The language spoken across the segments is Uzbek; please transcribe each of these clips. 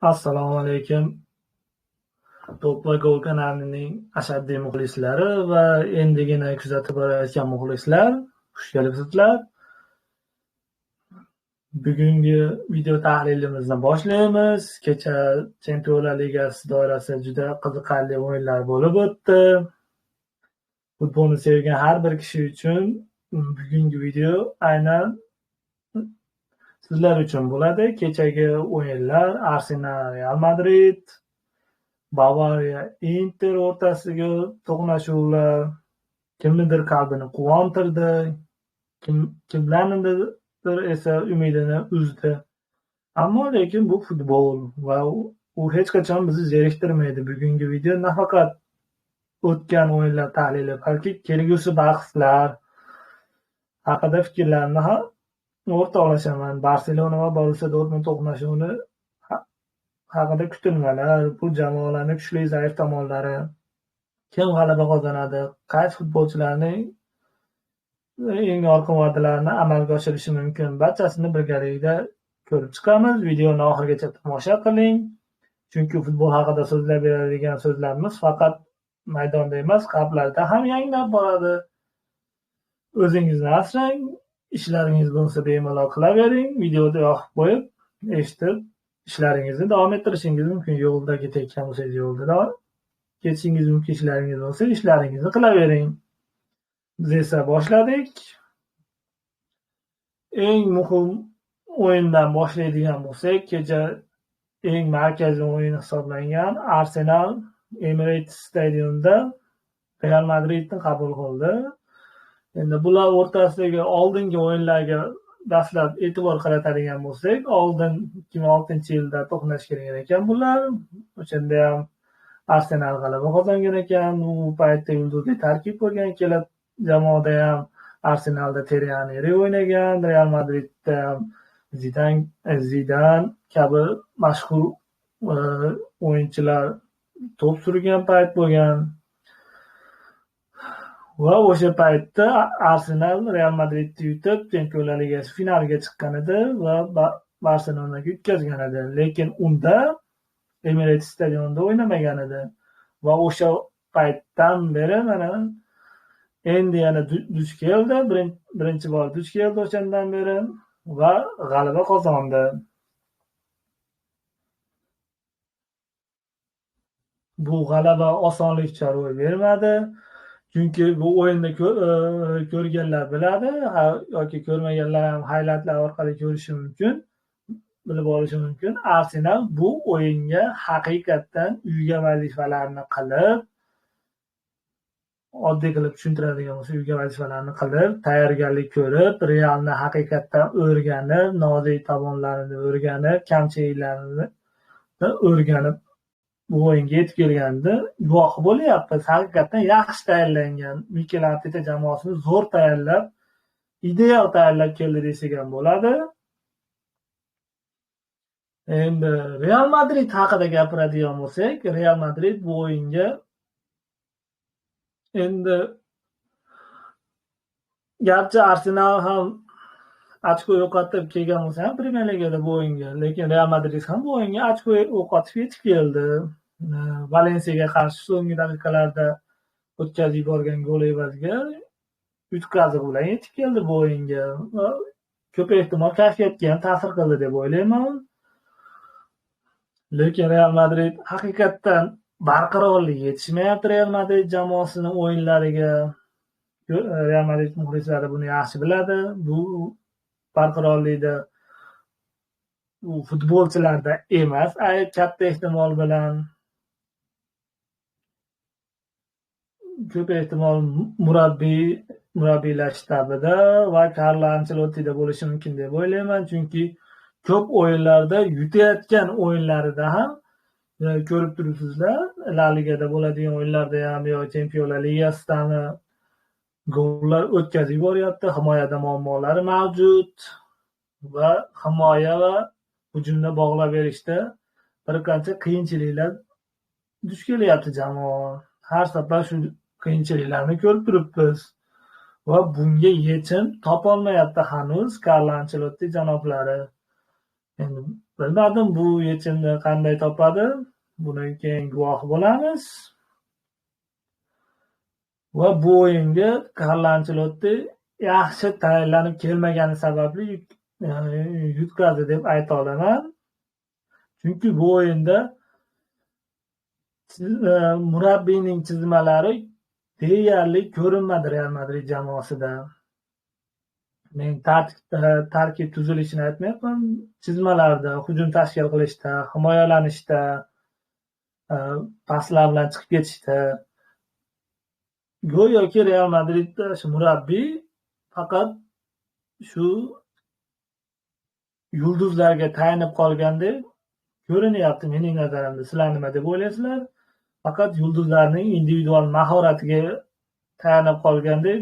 Assalomu alaykum. To'p va gol kanalining ashaddiy muxlislari va endigina kuzatib borayotgan muxlislar, xush kelibsizlar. Bugungi video tahlilimizni boshlaymiz. Kecha Chempionlar Ligasi doirasida juda qiziqarli o'yinlar bo'lib o'tdi. Futbolni sevgan har bir kishi uchun bugungi video aynan sizlar uchun bo'ladi. Kechagi o'yinlar Arsenal, Real Madrid, Bavariya, Inter o'rtasidagi to'qnashuvlar kimnidir qalbini quvontirdi, kimlarnidir esa umidini uzdi. Ammo lekin bu futbol va u hech qachon bizni zeriktirmaydi. Bugungi video nafaqat o'tgan o'yinlar tahlili, balki kelgusi bahslar haqida fikrlarimni ham o'rtoqlashaman. Barselona va Borussiya Dortmund to'qnashuvini haqida kutilmalar, bu jamoalarning kuchli zaif tomonlari, kim g'alaba qozonadi, qaysi futbolchilarning eng yorqin va'dalarini amalga oshirishi mumkin, barchasini birgalikda ko'rib chiqamiz. Videoni oxirigacha tomosha qiling, chunki futbol haqida so'zlab beradigan so'zlarimiz faqat maydonda emas, qalblarda ham yangrab boradi. O'zingizni asrang, ishlaringiz bo'lsa bemalol qilavering, videoni yoqib qo'yib, eshitib ishlaringizni davom ettirishingiz mumkin. Yo'lda ketayotgan bo'lsangiz yo'lda ketishingiz mumkin, ishlaringiz bo'lsa ishlaringizni qilavering. Biz esa boshladik. Eng muhim o'yindan boshlaydigan bo'lsak, kecha eng markaziy o'yin hisoblangan Arsenal Emirates stadionida Real Madridni qabul qildi. Endi bular o'rtasidagi oldingi o'yinlarga dastlab e'tibor qaratadigan bo'lsak, oldin 2006-yilda to'qnash kelgan ekan bular. O'shanda ham Arsenal g'alaba qozongan ekan. U paytda yulduzli tarkib bo'lgan, ikkala jamoada ham Arsenalda Thierry o'ynagan, Real Madridda ham Zidane kabi mashhur o'yinchilar to'p surgan payt bo'lgan. Va o'sha paytda Arsenal Real Madridni yutib Chempionlar Ligasi finaliga chiqqan edi va Barselonaga yutqazgan edi. Lekin unda Emirates stadionida o'ynamagan edi. Va o'sha paytdan beri mana endi yana duch keldi, birinchi bor duch keldi o'shandan beri va g'alaba qozondi. Bu g'alaba osonlikcha ro'y bermadi. Chunki bu o'yinni ko'rganlar biladi, yoki ko'rmaganlar ham haylatlar orqali ko'rishi mumkin, bilib olishi mumkin. Arsenal bu o'yinga haqiqatdan uyga vazifalarni qilib, oddiy qilib tushuntiradigan bo'lsa, uyga vazifalarni qilib, tayyorgarlik ko'rib, Realni haqiqatdan o'rganib, nozik tomonlarini o'rganib, kamchiliklarini o'rganib bu o'yinga yetib kelganda guvohi bo'lyapmiz. Haqiqatdan yaxshi tayyorlangan. Mikel Arteta jamoasini zo'r tayyorlab, ideal tayyorlab keldi desak ham bo'ladi. Endi Real Madrid haqida gapiradigan bo'lsak, Real Madrid bu o'yinga endi garchi Arsenal ham ochko yo'qotib kelgan bo'lsa ham Premyer Ligada bu o'yinga, lekin Real Madrid ham bu o'yinga ochko yo'qotib yetib keldi. Valensiyaga qarshi so'nggi daqiqalarda o'tkazib yuborgan gol evaziga yutqaziq bilan yetib keldi bu o'yinga. Ko'p ehtimol kayfiyatga ham ta'sir qildi deb o'ylayman. Lekin Real Madrid haqiqatdan barqarorlik yetishmayapti Real Madrid jamoasini o'yinlariga. Real Madrid muxlislari buni yaxshi biladi. Bu barqarorlikda u futbolchilarda emas, katta ehtimol bilan ko'p ehtimol murabbiylar shtabida va Carlo Ancelottida bo'lishi mumkin deb o'ylayman. Chunki ko'p o'yinlarda yutayotgan o'yinlarida ham ko'rib turibsizlar, La Ligada bo'ladigan o'yinlarda ham yo Chempionlar Ligasidami gollar o'tkazib yuboryapti. Himoyada muammolari mavjud va himoya va hujumni bog'lab berishda bir qancha qiyinchiliklar duch kelyapti jamoa. Har safar shu qiyinchiliklarni ko'rib turibmiz va bunga yechim topolmayapti hanuz Carlo Ancelotti janoblari. Endi bilmadim bu yechimni qanday topadi. Buni keyin guvohi bo'lamiz. Va bu o'yinga Karlo Anchelotti yaxshi tayyorlanib kelmagani sababli yutqazdi deb ayta olaman. Chunki bu o'yinda murabbiyning chizmalari deyarli ko'rinmadi Real Madrid jamoasida. Men tarkib tuzilishini aytmayapman. Chizmalarda, hujum tashkil qilishda, himoyalanishda, paslar bilan chiqib ketishda go'yoki Real Madridda shu murabbiy faqat shu yulduzlarga tayanib qolgandek ko'rinyapti mening nazarimda. Sizlar nima deb o'ylaysizlar? Faqat yulduzlarning individual mahoratiga tayanib qolgandek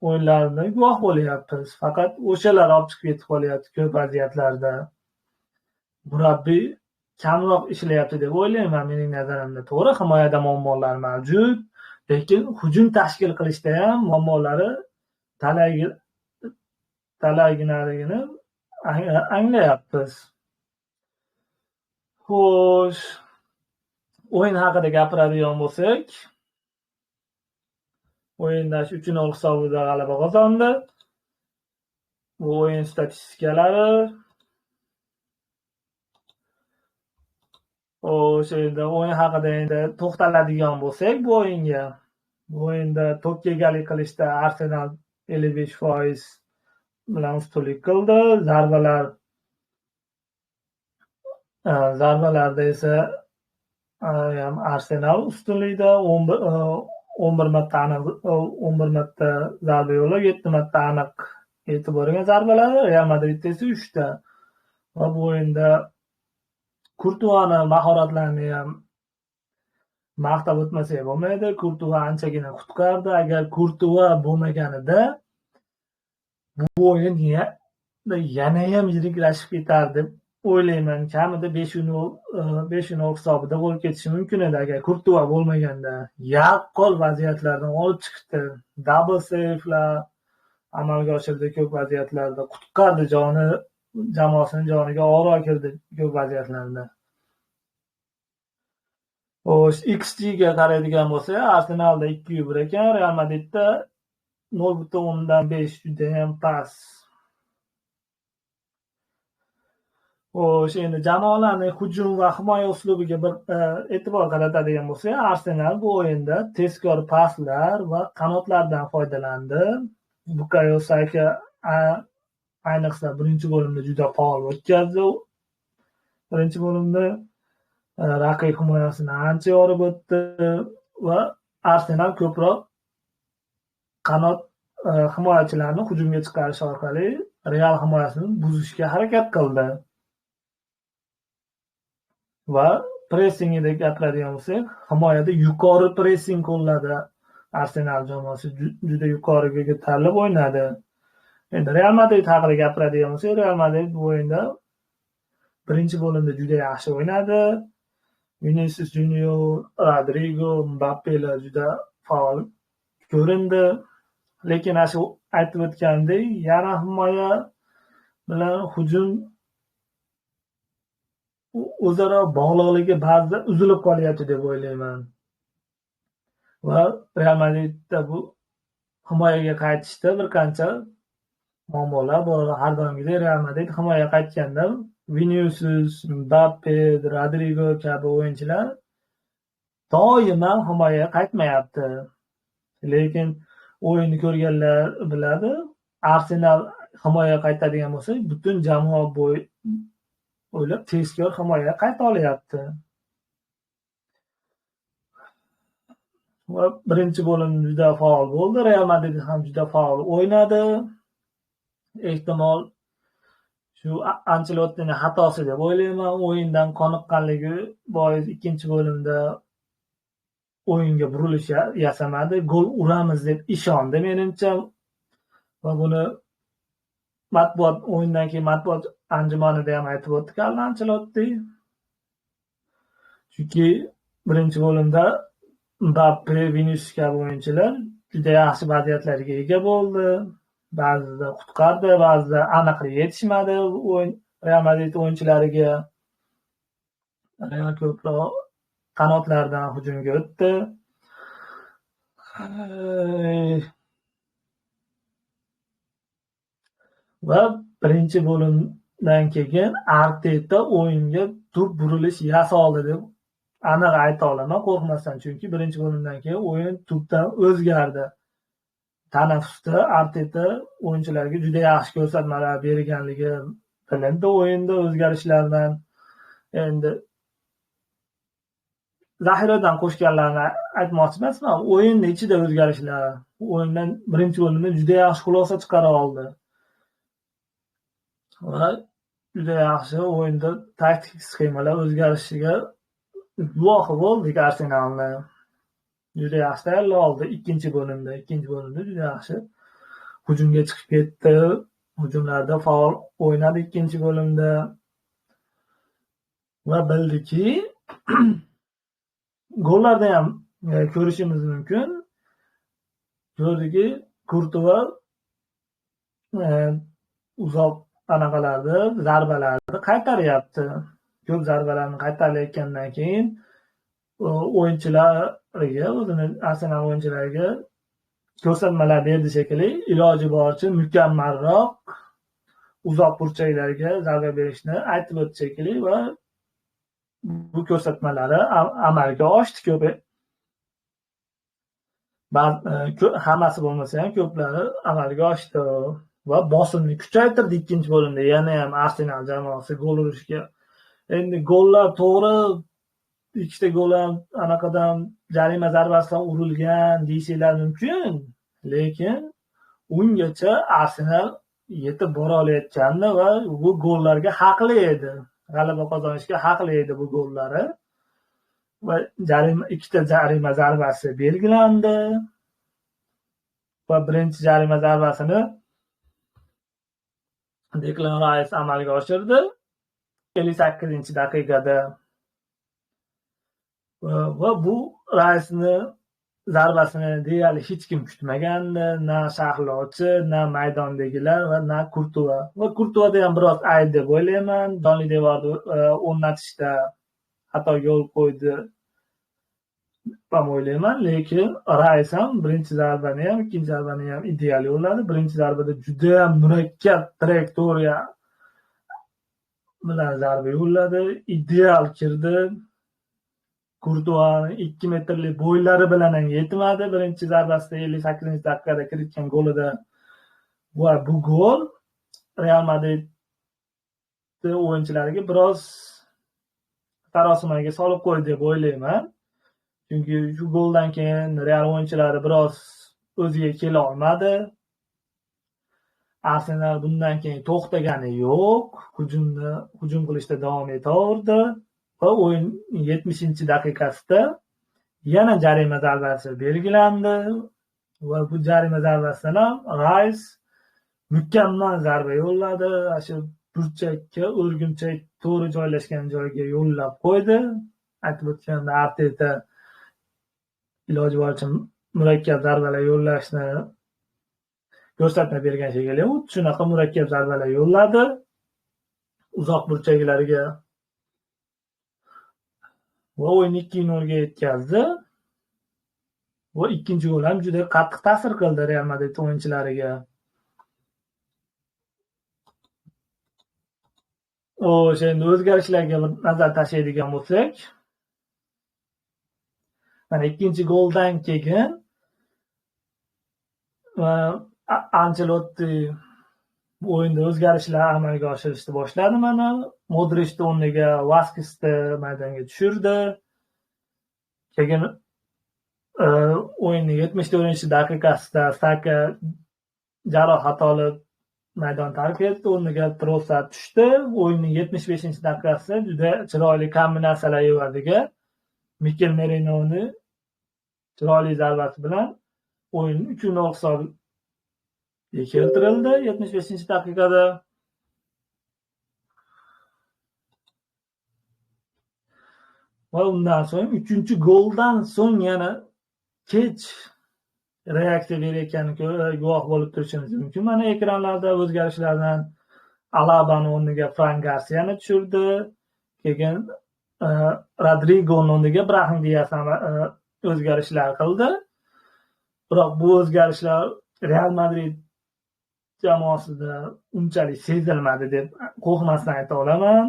o'yinlarni guvoh bo'lyapmiz. Faqat o'shalar olib chiqib ketib qolyapti ko'p vaziyatlarda. Murabbiy kamroq ishlayapti deb o'ylayman mening nazarimda. To'g'ri, himoyada muammolar mavjud, lekin hujum tashkil qilishda ham muammolari talayginaligini anglayapmiz. Xo'sh, o'yin haqida gapiradigan bo'lsak, o'yinda 3-0 hisobida g'alaba qozondi. Bu o'yin statistikalari. O'sha o'yin haqida endi to'xtaladigan bo'lsak, bu o'yinda to'pga egalik qilishda Arsenal 55% bilan ustunlik qildi. Zarbalarda esa Arsenal ustunlikda 11 marta zarba yo'llab, 7 marta aniq e'tibor bergan zarbalar, Real Madridda esa 3 ta. Va bu o'yinda Kurtuani mahoratlarini ham maqtab o'tmasak bo'lmaydi. Kurtua anchagina qutqardi. Agar Kurtua bo'lmaganida bu o'yin yana ham yiriklashib ketardi deb o'ylayman. Kamida 5-0 hisobida bo'lib ketishi mumkin edi agar Kurtua bo'lmaganda. Yaqqol vaziyatlardan olib chiqdi. Double save'lar amalga oshirdi ko'p vaziyatlarda. Qutqardi jamoasining joniga oro kirdi ko'p vaziyatlarda. XG ga qaraydigan bo'lsa, Arsenalda 2.1 ekan, Real Madridda 0.5 juda ham past. Endi jamoalarning hujum va himoya uslubiga bir e'tibor qaratadigan bo'lsak, Arsenal bu o'yinda tezkor paslar va qanotlardan foydalandi. Bukayo Saka ayniqsa birinchi bo'limda juda faol o'tkazdi. Birinchi bo'limda raqib himoyasini ancha yorib o'tdi va Arsenal ko'proq qanot himoyachilarni hujumga chiqarish orqali Real himoyasini buzishga harakat qildi. Va pressingiga gapiradigan bo'lsak, himoyada yuqori pressing qo'lladi. Arsenal jamoasi juda yuqoriga ko'tarilib o'ynadi. Endi Real Madrid haqida gapiradigan bo'lsak, Real Madrid bu o'yinda birinchi bo'limda juda yaxshi o'ynadi. Vinicius Junior, Rodrigo, Mbappelar juda faol ko'rindi. Lekin shu aytib o'tgandek, yana himoya bilan hujum o'zaro bog'liqligi ba'zida uzilib qolyapti deb o'ylayman. Va Real Madridda bu himoyaga qaytishda bir qancha muammolar bor. Har doimgidek Real Madrid himoyaga qaytganda Vinicius, Mbappe, Rodrigo kabi o'yinchilar doimo himoyaga qaytmayapti. Lekin o'yinni ko'rganlar biladi, Arsenal himoyaga qaytadigan bo'lsa, butun jamoa o'ylab tezkor himoyaga qayta olyapti. Va birinchi bo'lim juda faol bo'ldi. Real Madrid ham juda faol o'ynadi. Ehtimol shu Ancelottining xatosi deb o'ylayman. O'yindan qoniqqanligi bois ikkinchi bo'limda o'yinga burilish yasamadi. Gol uramiz deb ishondi menimcha. Va buni o'yindan keyin matbuot anjumanida ham aytib o'tdi Carlo Ancelotti. Chunki birinchi bo'limda Mbappe, Vinicius kabi o'yinchilar juda yaxshi vaziyatlarga ega bo'ldi. Ba'zida qutqardi, ba'zida aniqlik yetishmadi Real Madrid o'yinchilariga ko'proq qanotlardan hujumga o'tdi. Va birinchi bo'limdan keyin Arteta o'yinga tub burilish yasoldi deb aniq ayta olaman, qo'rqmasdan, chunki birinchi bo'limdan keyin o'yin tubdan o'zgardi. Tanaffusda Arteta o'yinchilarga juda yaxshi ko'rsatmalar berganligi bilindi o'yinda o'zgarishlardan. Endi zaxiradan qo'shganlarni aytmoqchi emasman, o'yinni ichida o'zgarishlar. O'yindan birinchi bo'limda juda yaxshi xulosa chiqara oldi. Va juda yaxshi o'yinda taktik sxemalar o'zgarishiga guvohi bo'ldik. Arsenalni juda yaxshi tayyorlab oldi ikkinchi bo'limda juda yaxshi hujumga chiqib ketdi. Hujumlarda faol o'ynadi ikkinchi bo'limda va bildiki gollarda ham ko'rishimiz mumkin. Ko'rdiki, Kurtuva uzoq zarbalarni qaytaryapti. Ko'p zarbalarni qaytarayotgandan keyin Arsenal o'yinchilariga ko'rsatmalar berdi shekilli. Iloji boricha mukammalroq uzoq burchaklarga zarba berishni aytib o'tdi shekilli va bu ko'rsatmalari amalga oshdi. Hammasi bo'lmasa ham ko'plari amalga oshdi va bosimni kuchaytirdi ikkinchi bo'limda. Yana ham Arsenal jamoasi gol urishga. Endi gollar to'g'ri, ikkita gol ham anaqadan jarima zarbasidan urilgan deyishinglar mumkin, lekin ungacha Arsenal yetib bora olayotgandi va bu gollarga haqli edi. G'alaba qozonishga haqli edi bu gollari. Va ikkita jarima zarbasi belgilandi va birinchi jarima zarbasini Declan Rice amalga oshirdi 58-daqiqada. Va bu Rice'ni zarbasini deyarli hech kim kutmagandi, na sharhlovchi, na maydondagilar va na Kurtuva. Va Kurtuvada ham biroz ayb deb o'ylayman. Donli devorni o'rnatishda xato yo'l qo'ydi ham o'ylayman, lekin Rice ham birinchi zarbani ham ikkinchi zarbani ham ideal yo'lladi. Birinchi zarbada juda ham murakkab trayektoriya bilan zarba yo'lladi, ideal kirdi. Kurtuvaning 2 metrlik bo'ylari bilan ham yetmadi. Birinchi zarbasida 58-daqiqada kiritgan golida. Va bu gol Real Madrid o'yinchilariga biroz sarosimaga solib qo'ydi deb o'ylayman. Chunki shu goldan keyin Real o'yinchilari biroz o'ziga kela olmadi. Arsenal bundan keyin to'xtagani yo'q. Hujum qilishda davom etaverdi. Va o'yin 70-daqiqasida yana jarima zarbasi belgilandi va bu jarima zarbasidan ham Rice mukammal zarba yo'lladi. Shu burchakka o'rgimchak to'g'ri joylashgan joyga yo'llab qo'ydi. Aytib o'tganda Arteta iloji boricha murakkab zarbalar yo'llashni ko'rsatma bergan shekilli. U shunaqa murakkab zarbalar yo'lladi uzoq burchaklarga. Va o'yinni 2-0 ga yetkazdi. Va ikkinchi gol ham juda qattiq ta'sir qildi Real Madrid o'yinchilariga. Endi o'zgarishlarga nazar tashlaydigan bo'lsak, mana ikkinchi goldan keyin Ancelotti o'yinda o'zgarishlar amalga oshirishni boshladi. Mana Modrichni o'rniga Vaskesni maydonga tushirdi. Keyin o'yinning 74-daqiqasida Saka jarohat olib maydon tark etdi. O'rniga Trossard tushdi. O'yinning 75-daqiqasida juda chiroyli kombinatsiyalar evaziga Mikel Merino'ni chiroyli zarbasi bilan o'yin 3-0 hisob keltirildi 75-daqiqada. Va undan so'ng 3-goldan so'ng yana kech reaksiya berayotganiga guvoh bo'lib turishimiz mumkin. Mana ekranlarda o'zgarishlardan Alabani o'rniga Fran Garsiyani tushirdi. Keyin Rodrigoning o'rniga Brahim Dias ham o'zgarishlar qildi. Biroq bu o'zgarishlar Real Madrid jamoasida unchalik sezilmadi deb qo'rqmasdan ayta olaman.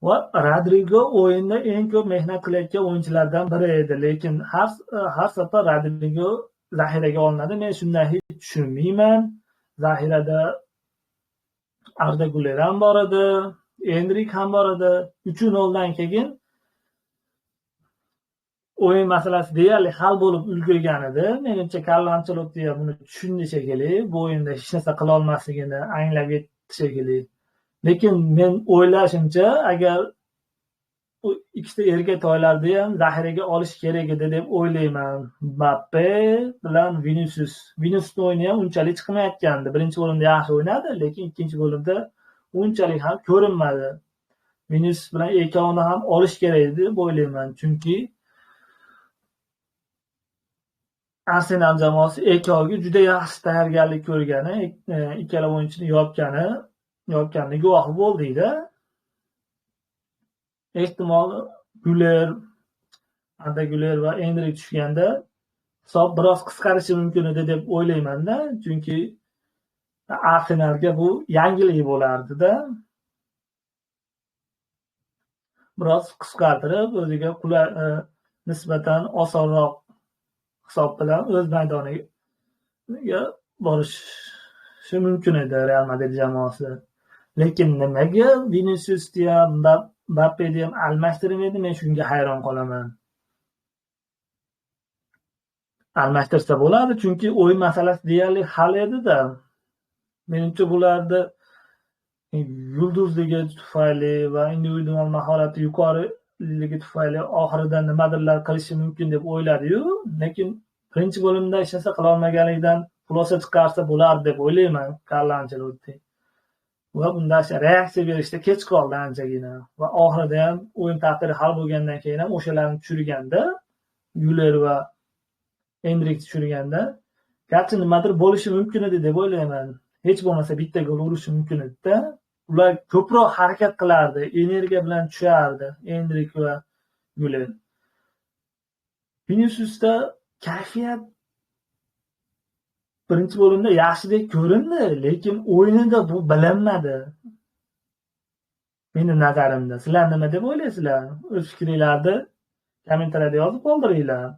Va Rodrigo o'yinda eng ko'p mehnat qilayotgan o'yinchilardan biri edi, lekin har safar Rodrigo zaxiraga olinadi. Men shundan hech tushunmayman. Zaxirada Arda Güler ham bor edi, Endrik ham bor edi. 3-0 dan keyin o'yin masalasi deyarli hal bo'lib ulgurgan edi. Menimcha Carlo Ancelotti ham buni tushundi shekilli. Bu o'yinda hech narsa qila olmasligini anglab yetdi shekilli. Lekin men o'ylashimcha, agar u ikkita erkak toylarni ham zaxiraga olish kerak edi deb o'ylayman. Mbappe bilan Vinicius. Viniciusning o'yini ham unchalik chiqmayotgandi. Birinchi bo'limda yaxshi o'ynadi, lekin ikkinchi bo'limda unchalik ham ko'rinmadi. Vinicius bilan ikkovini ham olish kerak edi deb o'ylayman. Chunki Arsenal jamoasi ikkoviga juda yaxshi tayyorgarlik ko'rgani, ikkala o'yinchini yopgani guvohi bo'ldik-da. Ehtimol Arda Güler va Endrik tushganda hisob biroz qisqarishi mumkin edi deb o'ylayman-da, chunki Arsenalga bu yangilik bo'lardi-da. Biroz qisqartirib, o'ziga nisbatan osonroq hisob bilan o'z maydoniga borishi mumkin edi Real Madrid jamoasi. Lekin nimaga Viniciusni ham Mbappeni ham almashtirmaydi? Men shunga hayron qolaman. Almashtirsa bo'ladi, chunki o'yin masalasi deyarli hal edi-da. Menimcha bularni yulduzligi tufayli va individual mahorati yuqoriligi tufayli oxirida nimadirlar qilishi mumkin deb o'yladi-yu, lekin birinchi bo'limda hech narsa qila olmaganidan xulosa chiqarsa bo'lardi deb o'ylayman Carlo Ancelotti. Va bundan reaksiya berishda kech qoldi anchagina. Va oxirida ham o'yin taqdiri hal bo'lgandan keyin ham o'shalarni tushirganda, Güler va Endrik tushirganda, garchi nimadir bo'lishi mumkin edi deb o'ylayman. Hech bo'lmasa bitta gol urishi mumkin edi-da. Ular ko'proq harakat qilardi, energiya bilan tushardi Endrik va Güler. Viniciusda kayfiyat birinchi bo'limda yaxshidek ko'rindi, lekin o'yinida bu bilinmadi. Meni nazarimda. Sizlar nima deb o'ylaysizlar? O'z fikringizni kommentariyada yozib qoldiringlar.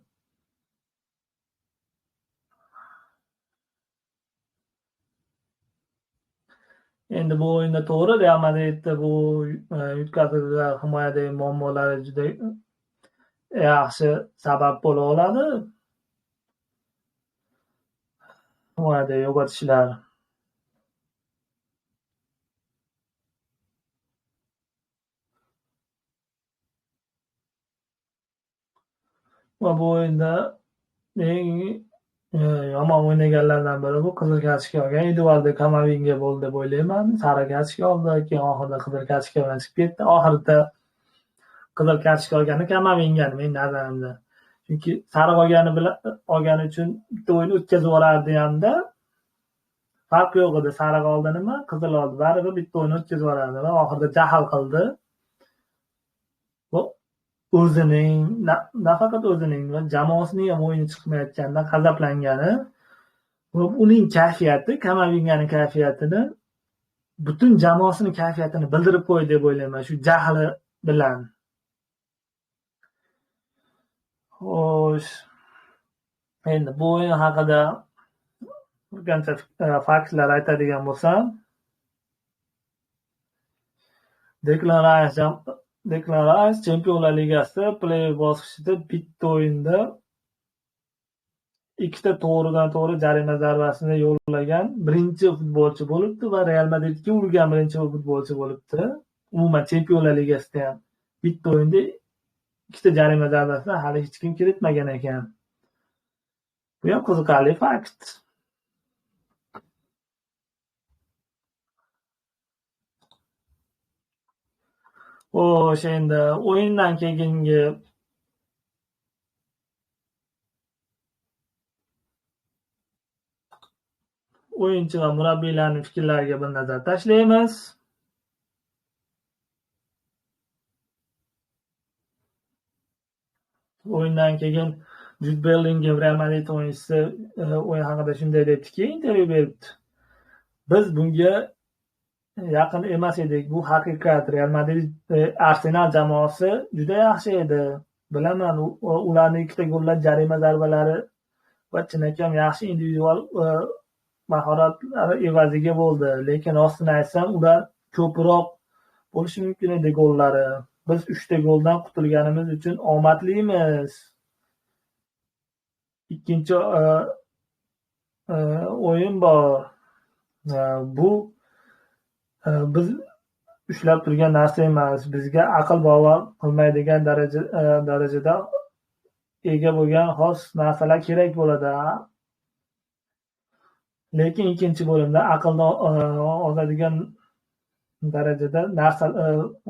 Endi bu o'yinda to'g'ri Real Madridda bu yutqazuvlar himoyadagi muammolari juda yaxshi sabab bo'la oladi. Himoyada yo'qotishlar. Va bu o'yinda eng yomon o'ynaganlardan biri bu qizil kartochka olgan Eduardo Camavinga bo'ldi deb o'ylayman. Sariq kartochka oldi, keyin oxirida qizil kartochka bilan chiqib ketdi. Oxirida qizil kartochka olgani Camavingani men nazarimda. Chunki sariq olgani uchun bitta o'yin o'tkazib yuborardi hamda farq yo'q edi. Sariq oldi nima, qizil oldi, baribir bitta o'yin o'tkazib yuborardi va oxirida jahl qildi. O'zining, nafaqat o'zining va jamoasining ham o'yini chiqmayotganidan g'azablangani va uning kayfiyati, Camavinganing kayfiyatini, butun jamoasining kayfiyatini bildirib qo'ydi deb o'ylayman, shu jahli bilan. Xo'sh, endi bu o'yin haqida bir qancha faktlar aytadigan bo'lsam, Declan Rice Chempionlar Ligasida play-off bosqichida bitta o'yinda ikkita to'g'ridan-to'g'ri jarima zarbasini yo'llagan birinchi futbolchi bo'libdi va Real Madridga urgan birinchi futbolchi bo'libdi. Umuman Chempionlar Ligasida ham bitta o'yinda ikkita jarima zarbasini hali hech kim kiritmagan ekan. Bu ham qiziqarli fakt. Xo'sh, endi o'yindan keyingi o'yinchi va murabbiylarning fikrlariga bir nazar tashlaymiz. O'yindan keyin Jude Bellingham, Real Madrid o'yinchisi o'yin haqida shunday debdiki, intervyu beribdi. Biz bunga yaqin emas edik. Bu haqiqat. Real Madrid, Arsenal jamoasi juda yaxshi edi. Bilaman, ularning ikkita gollar jarima zarbalari va chinakam yaxshi individual mahoratlari evaziga bo'ldi. Lekin rostini aytsam, ular ko'proq bo'lishi mumkin edi gollari. Biz 3ta goldan qutulganimiz uchun omadlimiz. Ikkinchi o'yin bor. Bu biz ushlab turgan narsa emas. Bizga aql bovar qilmaydigan darajada ega bo'lgan xos narsalar kerak bo'ladi. Lekin ikkinchi bo'limda aqlni ozadigan darajada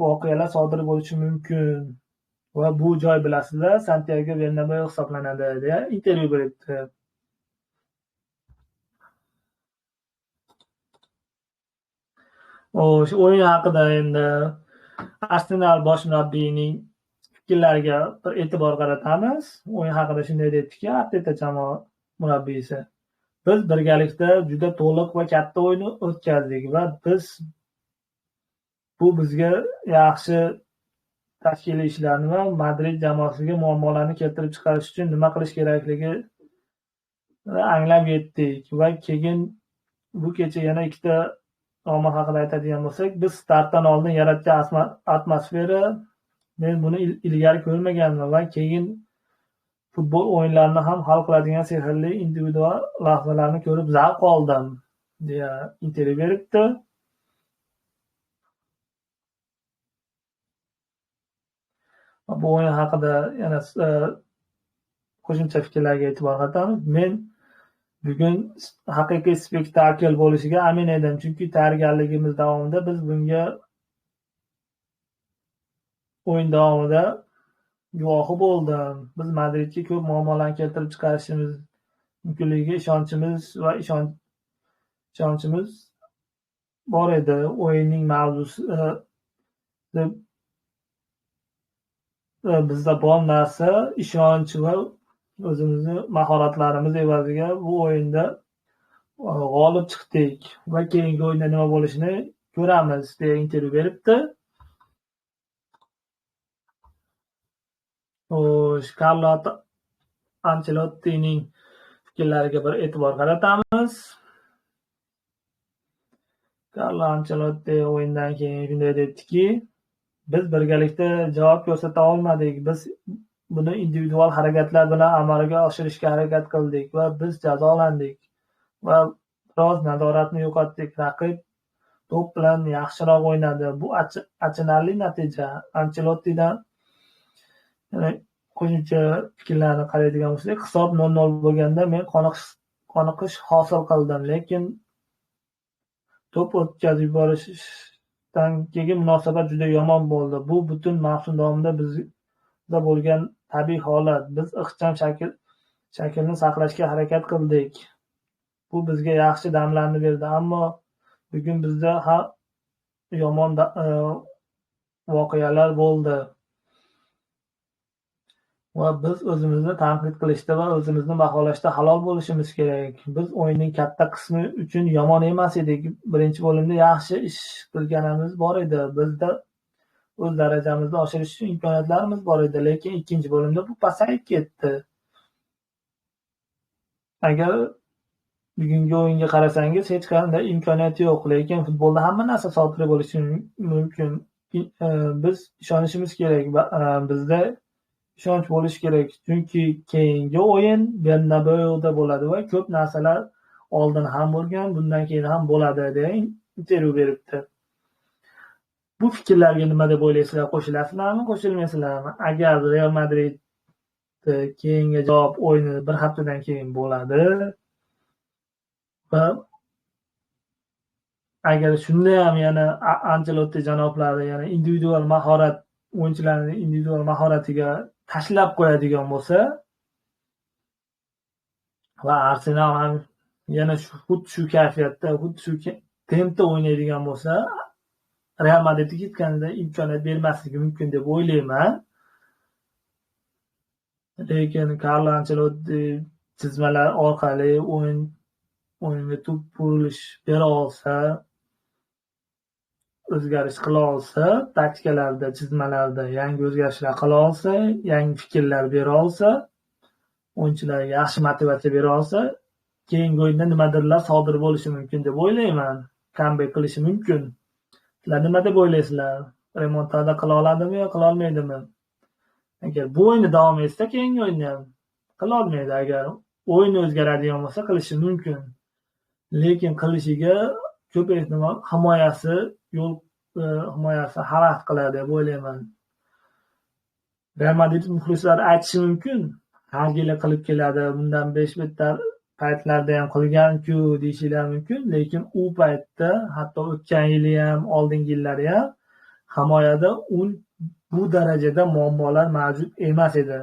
voqealar sodir bo'lishi mumkin. Va bu joy bilasizlar, Santiago Bernabeu hisoblanadi, deya intervyu beribdi. Shu o'yin haqida endi Arsenal bosh murabbiyining fikrlariga bir e'tibor qaratamiz. O'yin haqida shunday debdiki, Arteta jamoa murabbiysi: biz birgalikda juda to'liq va katta o'yin o'tkazdik va bu bizga yaxshi tashkiliy ishlarni va Madrid jamoasiga muammolarni keltirib chiqarish uchun nima qilish kerakligini anglab yetdik. Va keyin bu kecha yana ikkita omil haqida aytadigan bo'lsak, biz startdan oldin yaratgan atmosfera, men buni ilgari ko'rmaganman va keyin futbol o'yinlarini ham hal qiladigan sehrli individual lahzalarni ko'rib zavq oldim, deya intervyu beribdi. Bu o'yin haqida yana qo'shimcha fikrlarga e'tibor qaratamiz. Men bugun haqiqiy spektakl bo'lishiga amin edim, chunki tayyorgarligimiz davomida biz bunga o'yin davomida guvohi bo'ldim. Biz Madridga ko'p muammolarni keltirib chiqarishimiz mumkinligiga ishonchimiz bor edi. O'yinning mavzusi bizda bor narsa ishonch va o'zimizni mahoratlarimiz evaziga bu o'yinda g'olib chiqdik va keyingi o'yinda nima bo'lishini ko'ramiz, deya intervyu beribdi. Carlo Ancelottining fikrlariga bir e'tibor qaratamiz. Carlo Ancelotti o'yindan keyin shunday debdiki, biz birgalikda javob ko'rsata olmadik. Biz buni individual harakatlar bilan amalga oshirishga harakat qildik va biz jazolandik va biroz nazoratni yo'qotdik. Raqib to'p bilan yaxshiroq o'ynadi. Bu achinarli natija. Ancelottidan qo'shimcha fikrlarni qaraydigan bo'lsak, hisob 0-0 bo'lganda men qoniqish hosil qildim, lekin to'p o'tkazib yuborishdan keyin munosabat juda yomon bo'ldi. Bu butun mavsum davomida bizda bo'lgan tabiiy holat. Biz ixcham shaklni saqlashga harakat qildik. Bu bizga yaxshi damlarni berdi, ammo bugun bizda yomon voqealar bo'ldi va biz o'zimizni tanqid qilishda va o'zimizni baholashda halol bo'lishimiz kerak. Biz o'yinning katta qismi uchun yomon emas edik. Birinchi bo'limda yaxshi ish qilganimiz bor edi. Bizda o'z darajamizni oshirish uchun imkoniyatlarimiz bor edi, lekin ikkinchi bo'limda bu pasayib ketdi. Agar bugungi o'yinga qarasangiz, hech qanday imkoniyat yo'q, lekin futbolda hamma narsa sodir bo'lishi mumkin. Biz ishonishimiz kerak, bizda ishonch bo'lishi kerak, chunki keyingi o'yin Bernabeuda bo'ladi va ko'p narsalar oldin ham bo'lgan, bundan keyin ham bo'ladi, deya intervyu beribdi. Bu fikrlarga nima deb o'ylaysizlar? Qo'shilasizlarmi, qo'shilmaysizlarmi? Agar Real Madrid keyingi javob o'yini bir haftadan keyin bo'ladi va agar shunda ham yana Ancelotti janoblari yana individual mahorat, o'yinchilarning individual mahoratiga tashlab qo'yadigan bo'lsa va Arsenal ham yana xuddi shu kayfiyatda, xuddi shu tempda o'ynaydigan bo'lsa, Real Madridga hech qanday imkoniyat bermasligi mumkin deb o'ylayman. Lekin Karlo Anchelotti chizmalar orqali o'yinga to'p burilish bera olsa, o'zgarish qila olsa, taktikalarda, chizmalarda yangi o'zgarishlar qila olsa, yangi fikrlar bera olsa, o'yinchilarga yaxshi motivatsiya bera olsa, keyingi o'yinda nimadirlar sodir bo'lishi mumkin deb o'ylayman. Kambek qilishi mumkin. Sizlar nima deb o'ylaysizlar? Remontada qila oladimi yo qila olmaydimi? Agar bu o'yinni davom etsa, keyingi o'yinni ham qila olmaydi. Agar o'yin o'zgaradigan bo'lsa, qilishi mumkin. Lekin qilishiga ko'p ehtimol himoyasi havas qiladi deb o'ylayman. Real Madrid muxlislari aytishi mumkin, har yili qilib keladi, bundan 5 bittar paytlarda ham qilgan-ku deyishlari mumkin, lekin u paytda, hatto o'tgan yili ham, oldingi yillari ham himoyada bu darajada muammolar mavjud emas edi.